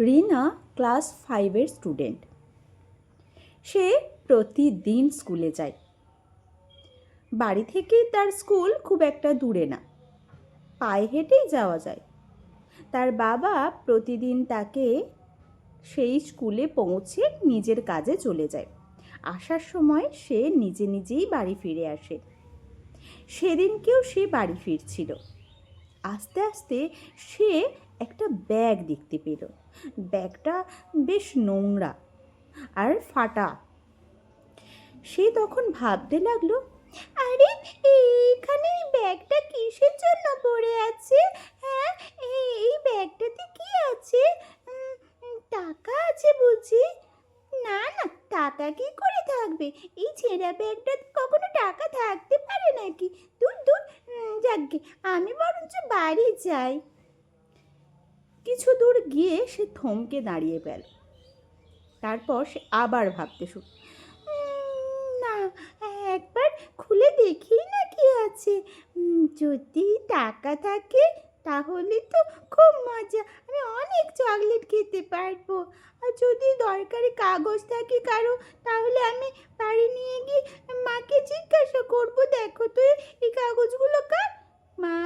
রিনা class 5-এর student. সে প্রতিদিন স্কুলে যায়। বাড়ি থেকে তার স্কুল খুব একটা দূরে না, পায়ে হেঁটেই যাওয়া যায়। তার বাবা প্রতিদিন তাকে সেই স্কুলে পৌঁছে নিজের কাজে চলে যায়। আসার সময় সে নিজে নিজেই বাড়ি ফিরে আসে। সেদিনকেও সে বাড়ি ফিরছিল। আস্তে আস্তে সে একটা ব্যাগ দেখতে পেল। ব্যাগটা বেশ নোংরা আর ফাটা। সে তখন ভাবতে লাগলো, আরে এইখানে এই ব্যাগটা কিসের জন্য পড়ে আছে? হ্যাঁ, এই ব্যাগটাতে কি আছে? টাকা আছে বুঝি? না না, টাকা কি করে থাকবে? এই ছেঁড়া ব্যাগটাতে কখনো টাকা থাকতে পারে নাকি? দূর দূর, যাকগে, আমি বরঞ্চ বাড়ি যাই। কিছু দূর গিয়ে সে থমকে দাঁড়িয়ে গেল। তারপর সে আবার ভাবতে শুরু, না, একবার খুলে দেখি না কি আছে। যদি টাকা থাকে তাহলে তো খুব মজা, আমি অনেক চকলেট খেতে পারবো। আর যদি দরকারি কাগজ থাকে কারো, তাহলে আমি বাড়ি নিয়ে গিয়ে মাকে জিজ্ঞাসা করবো, দেখো তো এই কাগজগুলো কার? মা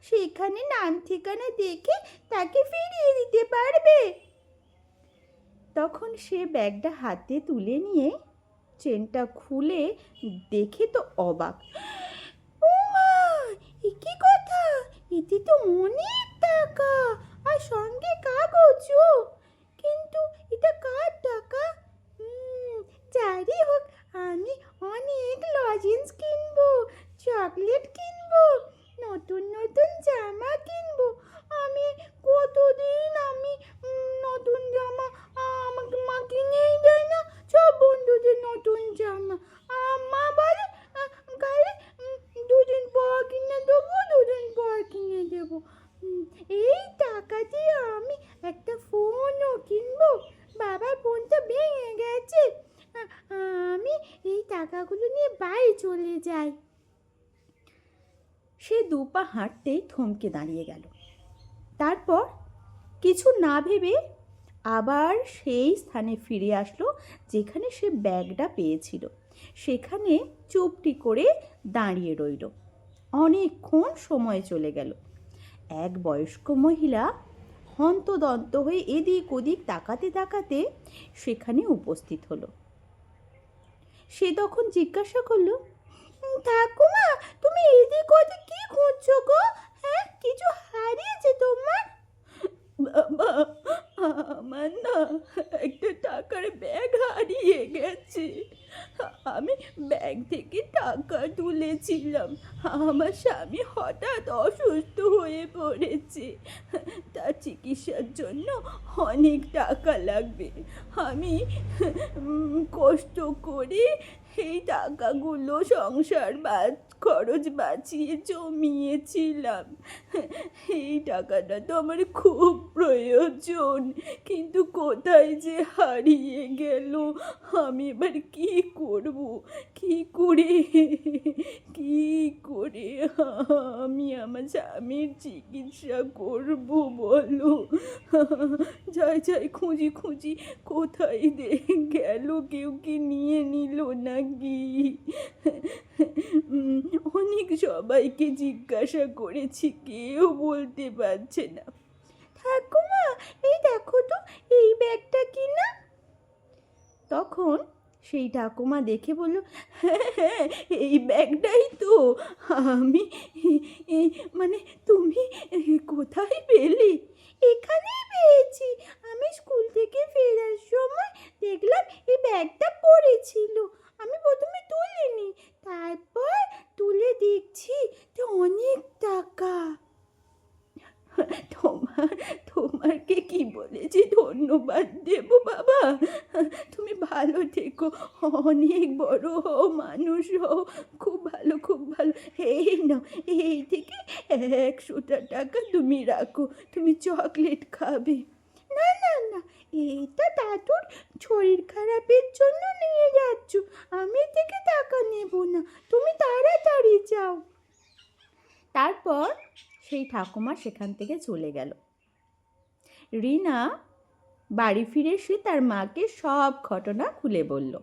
সেখানে নাম ঠিকানা দেখে তাকে ফিরিয়ে দিতে পারবে। তখন সে ব্যাগটা হাতে তুলে নিয়ে চেনটা খুলে দেখে তো অবাক। ও মা, এ কি কথা? এতে তো অনেক টাকা আর সঙ্গে কাগজও। কিন্তু এটা কার টাকা? যাই হোক, আমি অনেক লজেন্স কিনবো, চকলেট কিনবো, নতুন নতুন জামা কিনবো। আমি কতদিন নতুন জামা আমাকে মা কিনেই দেয় না। সব বন্ধুদের নতুন জামা। মা বলে গালে দুদিন পর কিনে দেবো, দুদিন পর কিনে দেবো। এই টাকা দিয়ে আমি একটা ফোনও কিনবো। বাবার ফোনটা ভেঙে গেছে। আমি এই টাকাগুলো নিয়ে বাড়ি চলে যাই। সে দুপা হাঁটতেই থমকে দাঁড়িয়ে গেল। তারপর কিছু না ভেবে আবার সেই স্থানে ফিরে আসলো যেখানে সে ব্যাগটা পেয়েছিল। সেখানে চুপটি করে দাঁড়িয়ে রইল। অনেকক্ষণ সময় চলে গেল। এক বয়স্ক মহিলা হন্তদন্ত হয়ে এদিক ওদিক তাকাতে তাকাতে সেখানে উপস্থিত হলো। সে তখন জিজ্ঞাসা করলো, ঠাকুমা, তুমি এদিক ওদিক কি খুঁজছো গো? হ্যাঁ, কিছু হারিয়েছে তোমার? বাবা, আমার না একটা টাকার ব্যাগ হারিয়ে গেছে। আমি ব্যাগ থেকে টাকা তুলেছিলাম। আমার স্বামী হঠাৎ অসুস্থ হয়ে পড়েছে। তার চিকিৎসার জন্য অনেক টাকা লাগবে। আমি কষ্ট করে এই টাকাগুলো সংসার খরচ বাঁচিয়ে জমিয়েছিলাম। এই টাকাটা তো আমার খুব প্রয়োজন, কিন্তু কোথায় যে হারিয়ে গেল। আমি এবার কি করব? কি করে আমি আমার স্বামীর চিকিৎসা করব বলো? যাই খুঁজি কোথায় গেল? কেউ কি নিয়ে নিল নাকি? অনেক সবাইকে জিজ্ঞাসা করেছি, কেউ বলতে পারছে না। ঠাকুমা, এই দেখো তো, এই ব্যাগটা কি না? তখন সেই ঠাকুমা দেখে বলল, হ্যাঁ, এই ব্যাগটাই তো। আমি মানে তুমি কোথায় পেলে? এখানেই পেয়েছি। আমি স্কুল থেকে ফেরার সময় দেখলাম এই ব্যাগটা পড়েছিল। আমি প্রথমে তুলিনি, তারপর তুলে দেখছি যে অনেক টাকা। তোমাকে কি বলেছি ধন্যবাদ দেব বাবা? তুমি ভালো থেকো, অনেক বড় হও, মানুষ হও, খুব ভালো। এই নাও, এই থেকে 100টা টাকা তুমি রাখো, তুমি চকলেট খাবে। না, এটা দাদুর শরীর খারাপের জন্য নিয়ে যাচ্ছ, আমি থেকে টাকা নেব না, তুমি তাড়াতাড়ি যাও। তারপর সেই ঠাকুমা সেখান থেকে চলে গেল। রিনা বাড়ি ফিরে সে তার মাকে সব ঘটনা খুলে বলল।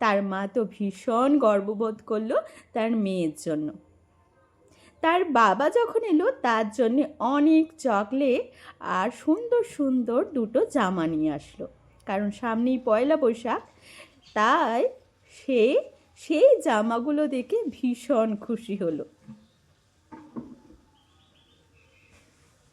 তার মা তো ভীষণ গর্ববোধ করলো তার মেয়ের জন্য। তার বাবা যখন এলো তার জন্য অনেক চকলেট আর সুন্দর সুন্দর দুটো জামা নিয়ে আসলো, কারণ সামনেই পয়লা বৈশাখ। তাই সে সেই জামাগুলো দেখে ভীষণ খুশি হলো।